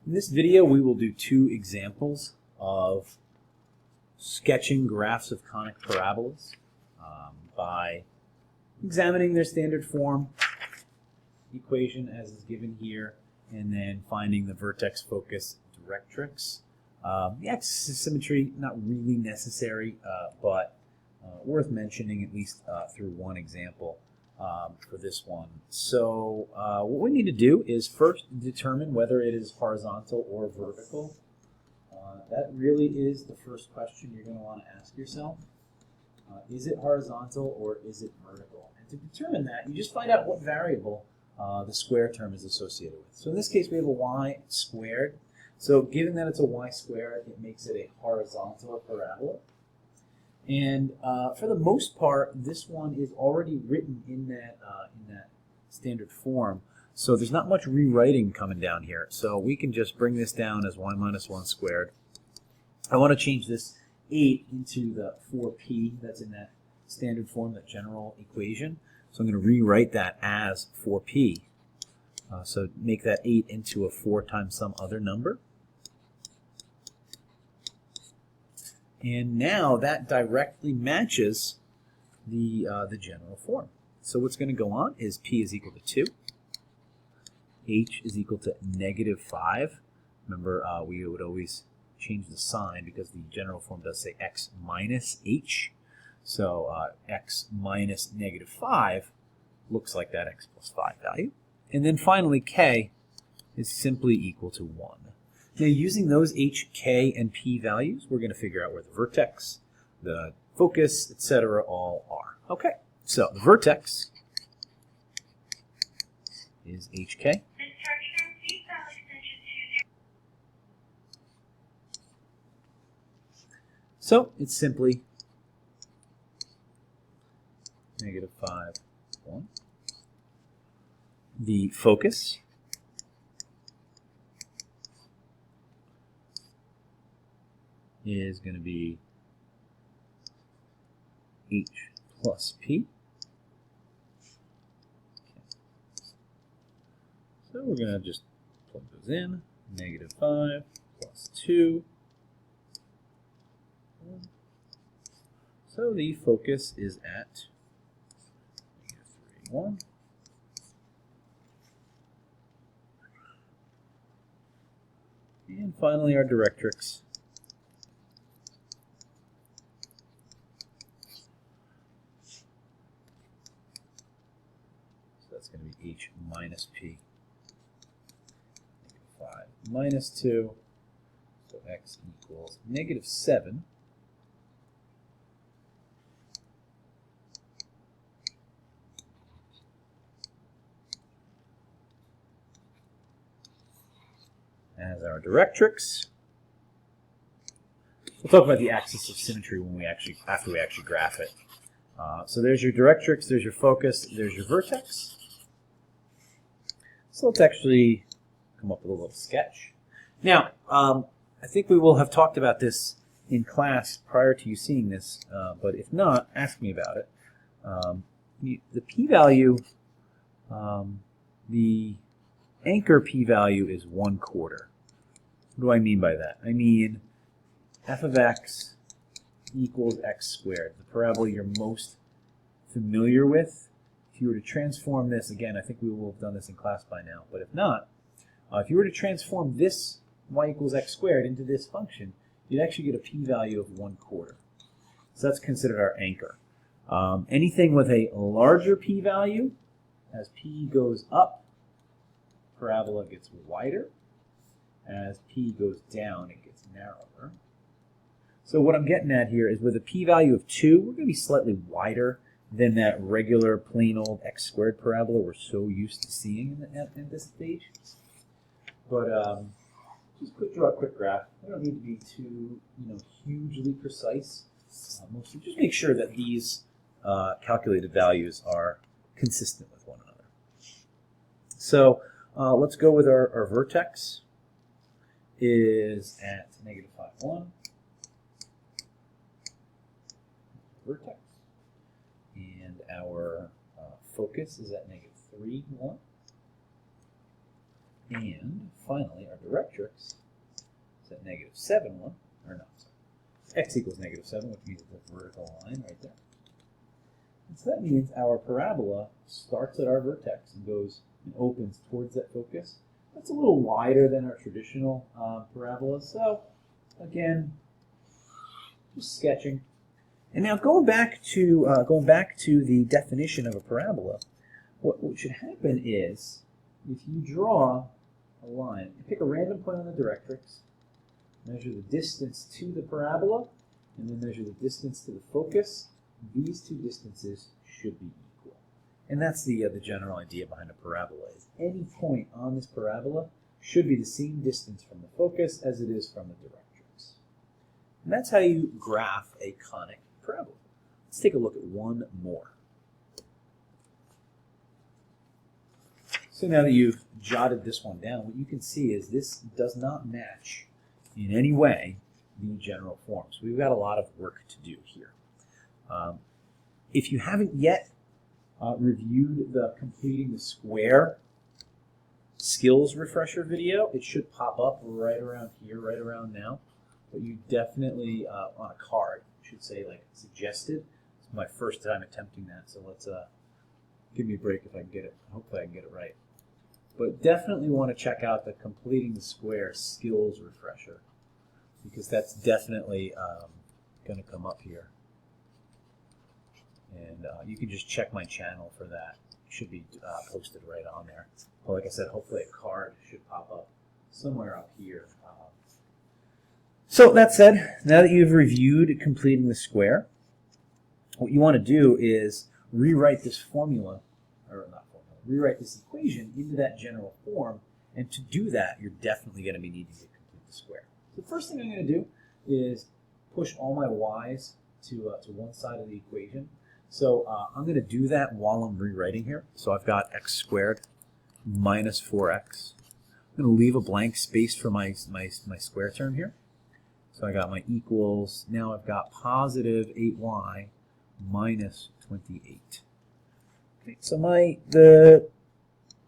In this video, we will do two examples of sketching graphs of conic parabolas by examining their standard form equation as is given here, and then finding the vertex, focus, directrix. The axis of symmetry, not really necessary, but worth mentioning at least through one example for this one. So what we need to do is first determine whether it is horizontal or vertical. That really is the first question you're going to want to ask yourself. Is it horizontal or is it vertical? And to determine that, you just find out what variable the square term is associated with. So in this case, we have a y squared. So given that it's a y squared, it makes it a horizontal parabola. And for the most part, this one is already written in that standard form. So there's not much rewriting coming down here. So we can just bring this down as y minus 1 squared. I want to change this 8 into the 4p that's in that standard form, that general equation. So I'm going to rewrite that as 4p. So make that 8 into a 4 times some other number. And now that directly matches the general form. So what's going to go on is p is equal to 2. H is equal to negative 5. Remember, we would always change the sign because the general form does say x minus h. So x minus negative 5 looks like that x plus 5 value. And then finally, k is simply equal to 1. Now, using those h, k, and p values, we're going to figure out where the vertex, the focus, etc. all are. Okay, so the vertex is hk. So it's simply negative 5, 1. The focus is going to be h plus p. Okay. So we're going to just plug those in. Negative 5 plus 2. So the focus is at negative 3, 1. And finally, our directrix that's going to be h minus p. Negative 5 minus 2. So x equals negative 7. As our directrix. We'll talk about the axis of symmetry when after we actually graph it. So there's your directrix, there's your focus, there's your vertex. So let's actually come up with a little sketch. Now, I think we will have talked about this in class prior to you seeing this, but if not, ask me about it. The p-value, the anchor p-value is 1/4. What do I mean by that? I mean f of x equals x squared, the parabola you're most familiar with. If you were to transform this, again, I think we will have done this in class by now, but if not, if you were to transform this y equals x squared into this function, you'd actually get a p-value of 1/4. So that's considered our anchor. Anything with a larger p-value, as p goes up, parabola gets wider. As p goes down, it gets narrower. So what I'm getting at here is with a p-value of 2, we're going to be slightly wider than that regular plain old x squared parabola we're so used to seeing in this stage. But just draw a quick graph. We don't need to be too hugely precise. Mostly just make sure that these calculated values are consistent with one another. So let's go with our vertex is at negative 5, 1. Vertex. And our focus is at negative 3, 1. And finally, our directrix is at -7, 1, or no, sorry. X equals -7, which means it's a vertical line right there. And so that means our parabola starts at our vertex and goes and opens towards that focus. That's a little wider than our traditional parabola. So again, just sketching. And now going back to the definition of a parabola, what should happen is if you draw a line, you pick a random point on the directrix, measure the distance to the parabola, and then measure the distance to the focus. These two distances should be equal. And that's the general idea behind a parabola. Is any point on this parabola should be the same distance from the focus as it is from the directrix. And that's how you graph a conic parabola. Let's take a look at one more. So now that you've jotted this one down, what you can see is this does not match in any way the general form. So we've got a lot of work to do here. If you haven't yet reviewed the completing the square skills refresher video, it should pop up right around here, right around now. But you definitely, on a card, should say like suggested. It's my first time attempting that, so let's give me a break if I can get it. Hopefully I can get it right. But definitely want to check out the completing the square skills refresher, because that's definitely going to come up here. And you can just check my channel for that. It should be posted right on there. Well, like I said, hopefully a card should pop up somewhere up here. So that said, now that you've reviewed completing the square, what you want to do is rewrite this formula, or not formula, rewrite this equation into that general form. And to do that, you're definitely going to be needing to complete the square. So the first thing I'm going to do is push all my y's to one side of the equation. So I'm going to do that while I'm rewriting here. So I've got x squared minus 4x. I'm going to leave a blank space for my square term here. So I got my equals. Now I've got positive 8y minus 28. Okay, so the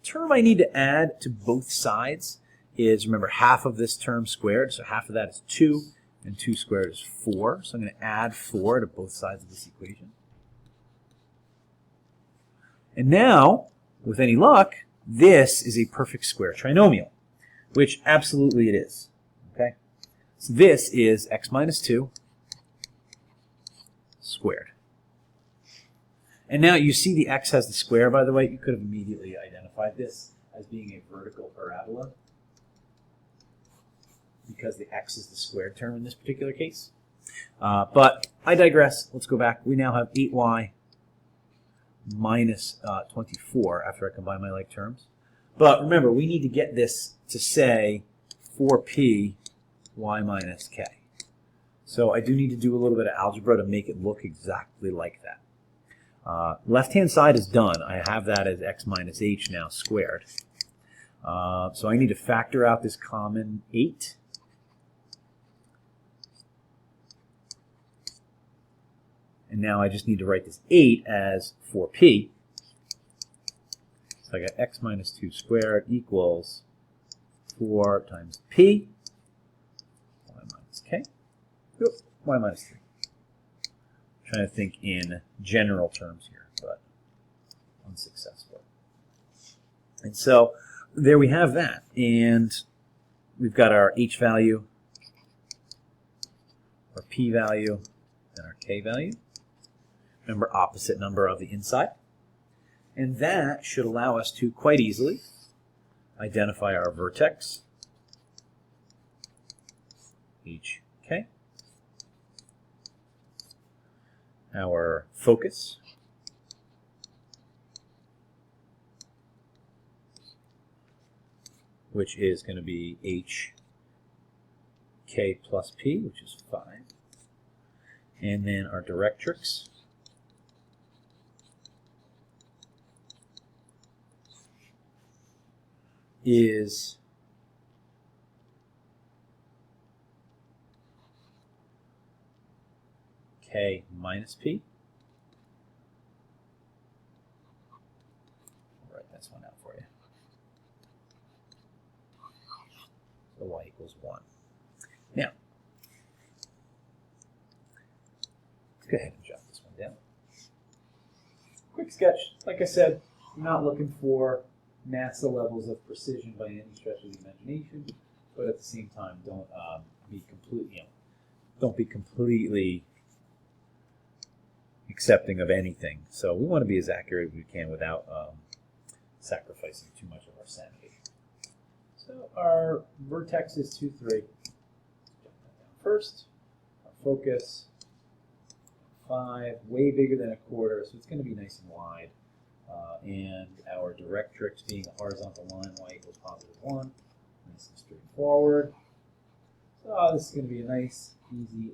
term I need to add to both sides is, remember, half of this term squared. So half of that is 2, and 2 squared is 4. So I'm going to add 4 to both sides of this equation. And now, with any luck, this is a perfect square trinomial, which absolutely it is. Okay? So this is x minus 2 squared. And now you see the x has the square, by the way. You could have immediately identified this as being a vertical parabola because the x is the squared term in this particular case. But I digress. Let's go back. We now have 8y minus 24 after I combine my like terms. But remember, we need to get this to say 4p y minus k. So I do need to do a little bit of algebra to make it look exactly like that. Left-hand side is done. I have that as x minus h now squared. So I need to factor out this common 8. And now I just need to write this 8 as 4p. So I got x minus 2 squared equals 4 times p, y minus k, y minus 3. I'm trying to think in general terms here, but unsuccessful. And so there we have that. And we've got our h value, our p value, and our k value. Remember, opposite number of the inside. And that should allow us to quite easily identify our vertex, hk, our focus, which is going to be hk plus p, which is 5, and then our directrix, is k minus p. I'll write this one out for you. so y equals 1. Now, let's go ahead and jot this one down. Quick sketch. Like I said, I'm not looking for NASA levels of precision by any stretch of the imagination, but at the same time, don't be completely accepting of anything. So we want to be as accurate as we can without sacrificing too much of our sanity. So our vertex is 2, 3. Jot that down first. Our focus, 5, way bigger than a quarter, so it's going to be nice and wide. And our directrix being a horizontal line, y equals positive 1. Nice and straightforward. So this is going to be a nice, easy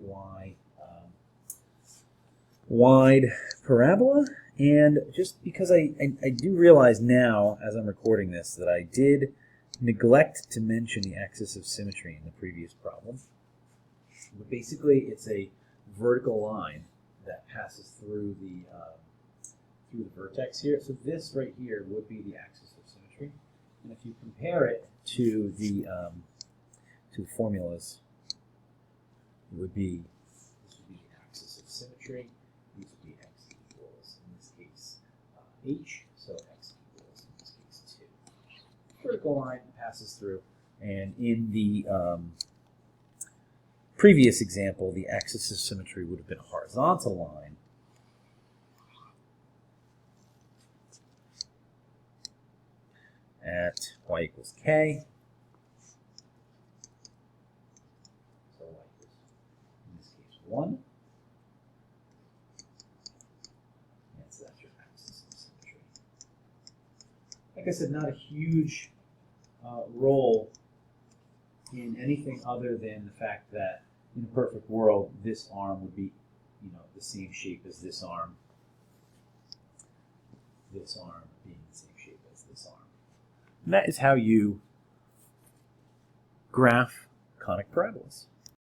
wide parabola. And just because I do realize now, as I'm recording this, that I did neglect to mention the axis of symmetry in the previous problem. But basically, it's a vertical line that passes through the vertex here. So this right here would be the axis of symmetry. And if you compare it to the formulas, it would be, this would be the axis of symmetry. These would be x equals, in this case, h, so x equals, in this case, 2. Vertical line passes through, and in the previous example, the axis of symmetry would have been a horizontal line. At y equals k. So y equals, in this case, 1. And so that's your axis of symmetry. Like I said, not a huge role in anything other than the fact that in a perfect world, this arm would be, the same shape as this arm. This arm being the same shape as this arm. And that is how you graph conic parabolas.